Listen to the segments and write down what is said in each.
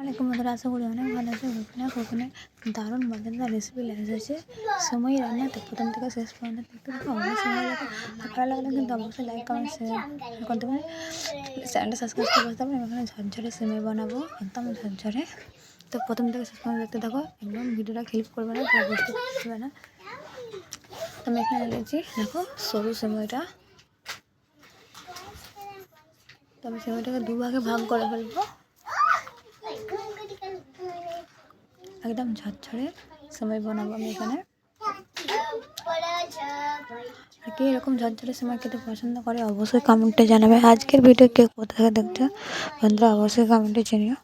আসসালামাইকুম বন্ধুরা, আশা করি অনেক ভালো আছে। ওখানে দারুণ মজাদার রেসিপি লেগে এসেছে। সময় রান্নাতে প্রথম থেকে শেষ পর্যন্ত দেখতে থাকো। অবশ্যই ভালো লাগে। ভালো লাগলে কিন্তু অবশ্যই লাইক কমেন্ট শেয়ার করতে পারেন। চ্যানেলটা সাবস্ক্রাইব করে বসতে পারেন। এখানে ঝরঝরে সেমাই বানাবো, একদম ঝরঝরে। তো প্রথম থেকে শেষ পর্যন্ত দেখতে থাকো, একদম ভিডিওটা ক্লিক করবে না, বুঝতে পারবে না। তো আমি এখানে নিয়েছি, দেখো সরু সেমাইটা। তো আমি সেমাইটাকে দুভাগে ভাগ করে ফেলবো। একদম ঝরঝরে সেমাই বানাবো আমি এখানে। আর কে এরকম ঝরঝরে সেমাই খেতে পছন্দ করে অবশ্যই কমেন্টে জানাবে। আজকের ভিডিও কে কোথা থেকে দেখছো বন্ধুরা অবশ্যই কমেন্টে জানিও।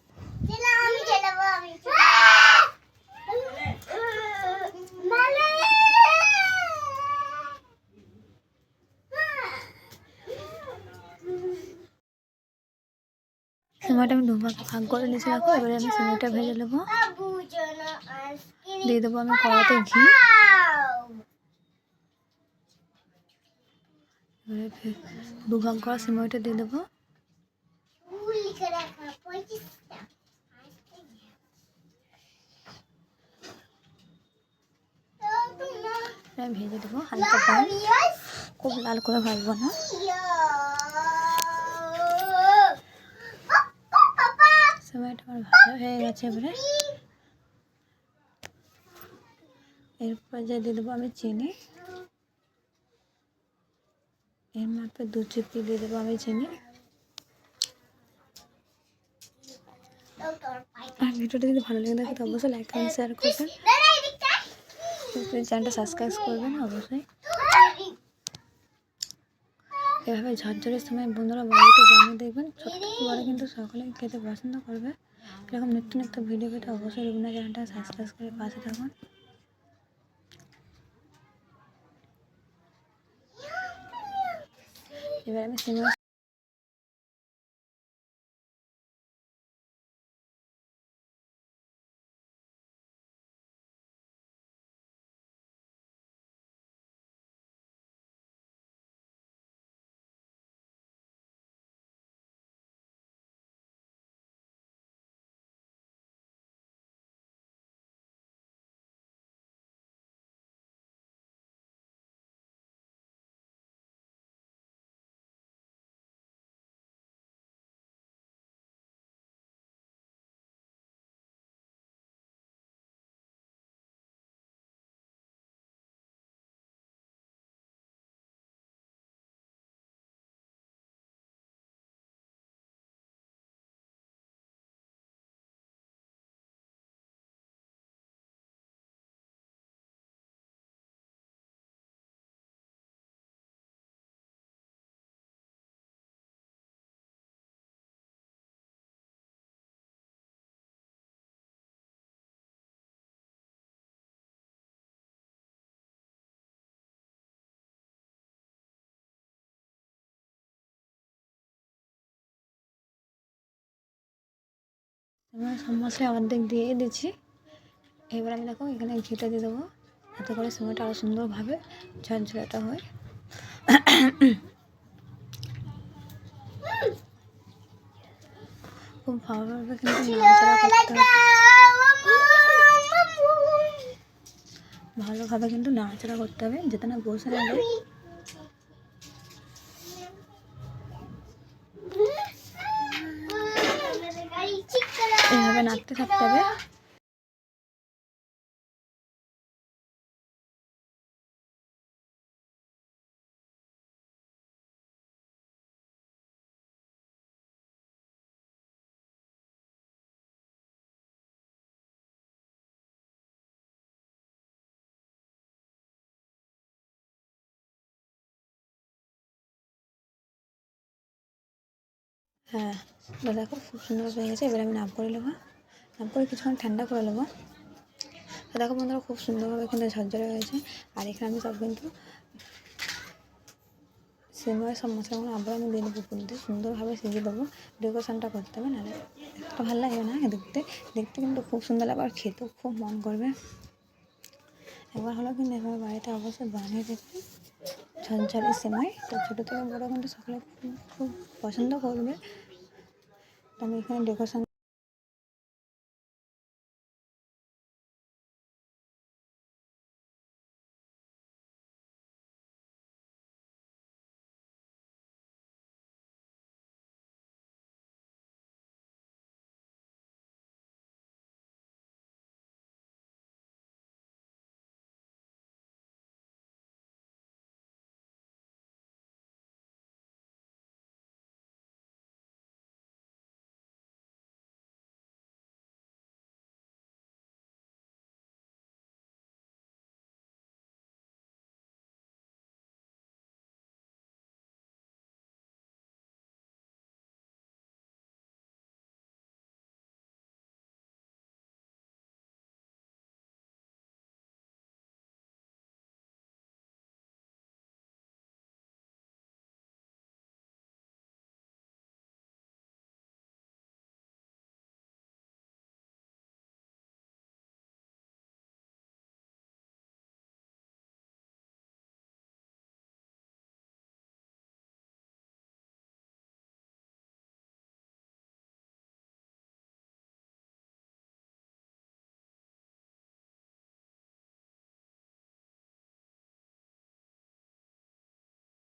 সেমাইটা আমি দুভাগে ভাগ করে নিয়েছি, রাখো। এবারে আমি সেমাইটা ভেজে নেবো। দিয়ে দেবো আমি কড়াতে ঘি। এবারে দুভাগ করা সেমাইটা দিয়ে দেবো। আমি ভেজে দেবো হালকা করে, খুব লাল করে ভাজবো না। সেমাইটা আমার ভাজা হয়ে গেছে। এবারে এরপর যে দিয়ে দেবো আমি চিনি। এর মাপে 2 চিপটি দিয়ে দেবো আমি চিনি। আর ভিডিওটা যদি ভালো লেগে থাকে তো অবশ্যই লাইক কমেন্ট শেয়ার করবেন। চ্যানেলটা সাবস্ক্রাইব করবেন অবশ্যই। এভাবে ঝরঝরের সময় বন্ধুরা বাড়িতে বানিয়ে দেখবেন, ছোট থেকে বড় কিন্তু সকলেই খেতে পছন্দ করবে। এরকম নিত্য নিত্য ভিডিও পেতে অবশ্যই রুবিনা চ্যানেলটা সাবস্ক্রাইব করে পাশে থাকুন। এবার আমি সেমাই সব মশলা অর্ধেক দিয়ে দিচ্ছি। এবার আমি দেখো এখানে ঘিটা দিয়ে দেবো, যাতে করে সময়টা আরও সুন্দরভাবে ঝরঝরাটা হয়। খুব ভালোভাবে কিন্তু নাড়াচাড়া করতে হবে, ভালোভাবে কিন্তু নাড়াচাড়া করতে হবে যাতে না বসে না যায়। এইভাবে নাড়তে থাকতে হবে। হ্যাঁ, দেখো খুব সুন্দর হয়ে গেছে। এবার আমি নাম করে নেবো, নাম করে কিছুক্ষণ ঠান্ডা করে নেবো। তো দেখো বন্ধুরা খুব সুন্দরভাবে কিন্তু ঝরঝরে হয়েছে। আর এখানে আমি সব কিন্তু সেমাই সব মশলাগুলো আবার আমি দিয়ে দেবো, কিন্তু সুন্দরভাবে সিজিয়ে দেবো। ডেকোরেশনটা করতে হবে, নাহলে একটা ভালো লাগবে না দেখতে। দেখতে কিন্তু খুব সুন্দর লাগবে আর খেতেও খুব মন করবে। একবার হলো কিন্তু এভাবে বাড়িতে অবশ্যই বানিয়ে দেখবেন ঝরঝরে সেমাই। তো ছোটো থেকে বড়ো কিন্তু সকলে খুব পছন্দ করবে। তো আমি এখানে ডেকোরেশন